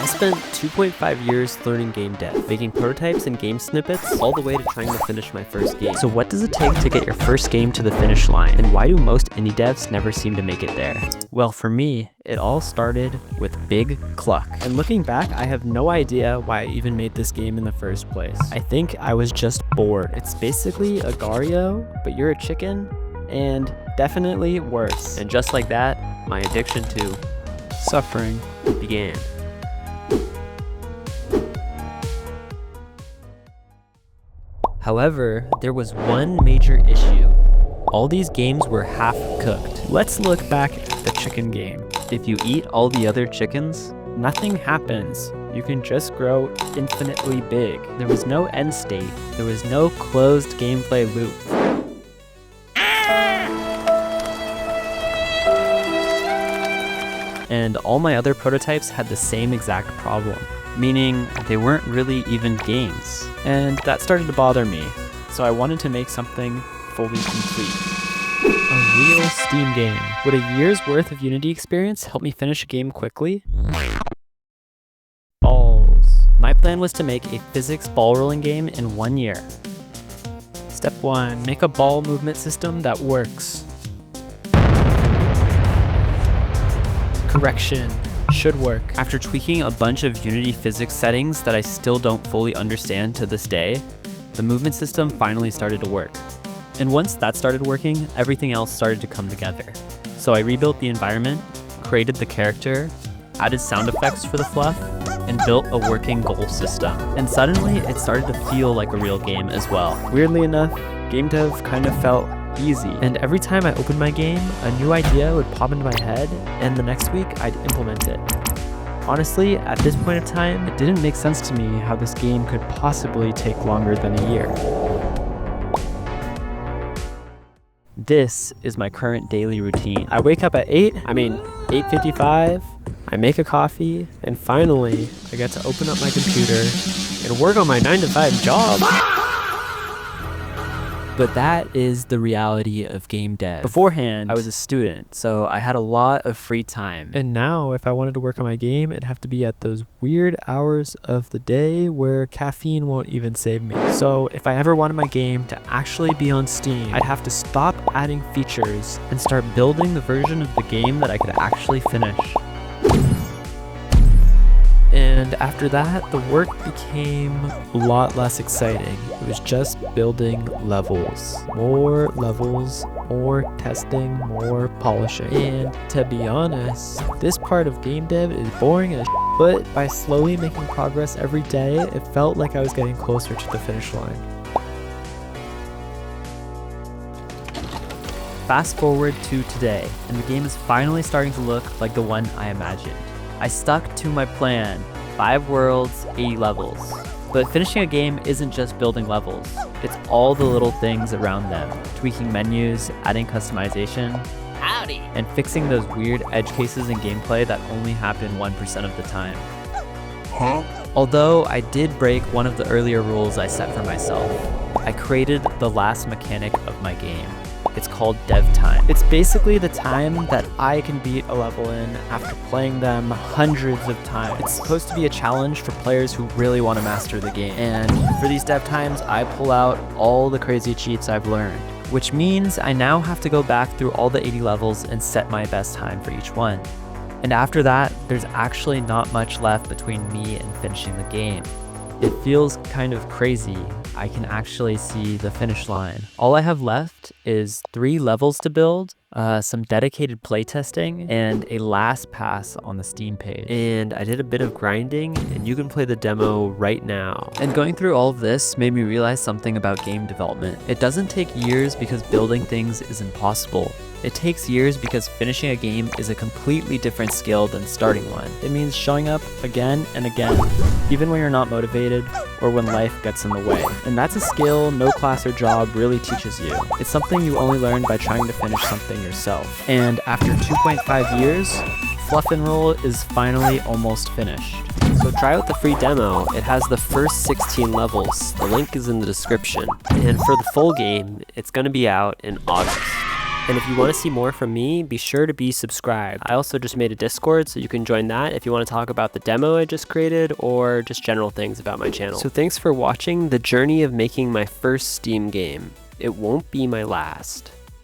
spent 2.5 years learning game dev, making prototypes and game snippets, all the way to trying to finish my first game. So what does it take to get your first game to the finish line? And why do most indie devs never seem to make it there? Well, for me, it all started with big cluck. And looking back, I have no idea why I even made this game in the first place. I think I was just bored. It's basically a Gario, but you're a chicken, and definitely worse. And just like that, my addiction to suffering began. However, there was one major issue. All these games were half-cooked. Let's look back at the chicken game. If you eat all the other chickens, nothing happens. You can just grow infinitely big. There was no end state. There was no closed gameplay loop. And all my other prototypes had the same exact problem, meaning they weren't really even games. And that started to bother me, so I wanted to make something fully complete. A real Steam game. Would a year's worth of Unity experience help me finish a game quickly? Balls. My plan was to make a physics ball rolling game in 1 year. Step 1, make a ball movement system that works. Correction, should work. After tweaking a bunch of Unity physics settings that I still don't fully understand to this day, the movement system finally started to work. And once that started working, everything else started to come together. So I rebuilt the environment, created the character, added sound effects for the fluff, and built a working goal system. And suddenly, it started to feel like a real game as well. Weirdly enough, game dev kind of felt easy. And every time I opened my game, a new idea would pop into my head, and the next week, I'd implement it. Honestly, at this point of time, it didn't make sense to me how this game could possibly take longer than a year. This is my current daily routine. I wake up at 8:55, I make a coffee, and finally, I get to open up my computer and work on my 9-to-5 job. But that is the reality of game dev. Beforehand, I was a student, so I had a lot of free time. And now, if I wanted to work on my game, it'd have to be at those weird hours of the day where caffeine won't even save me. So if I ever wanted my game to actually be on Steam, I'd have to stop adding features and start building the version of the game that I could actually finish. And after that, the work became a lot less exciting. It was just building levels. More levels, more testing, more polishing. And to be honest, this part of game dev is boring as shit, but by slowly making progress every day, it felt like I was getting closer to the finish line. Fast forward to today, and the game is finally starting to look like the one I imagined. I stuck to my plan, 5 worlds, 80 levels. But finishing a game isn't just building levels, it's all the little things around them, tweaking menus, adding customization, howdy, and fixing those weird edge cases in gameplay that only happen 1% of the time. Although I did break one of the earlier rules I set for myself. I created the last mechanic of my game. It's called dev time. It's basically the time that I can beat a level in after playing them hundreds of times. It's supposed to be a challenge for players who really want to master the game. And for these dev times, I pull out all the crazy cheats I've learned, which means I now have to go back through all the 80 levels and set my best time for each one. And after that, there's actually not much left between me and finishing the game. It feels kind of crazy. I can actually see the finish line. All I have left is 3 levels to build, some dedicated playtesting, and a last pass on the Steam page. And I did a bit of grinding, and you can play the demo right now. And going through all of this made me realize something about game development. It doesn't take years because building things is impossible. It takes years because finishing a game is a completely different skill than starting one. It means showing up again and again, even when you're not motivated or when life gets in the way. And that's a skill no class or job really teaches you. It's something you only learn by trying to finish something yourself. And after 2.5 years, Fluff and Roll is finally almost finished. So try out the free demo. It has the first 16 levels. The link is in the description. And for the full game, it's going to be out in August. And if you want to see more from me, be sure to be subscribed. I also just made a Discord, so you can join that if you want to talk about the demo I just created or just general things about my channel. So thanks for watching the journey of making my first Steam game. It won't be my last.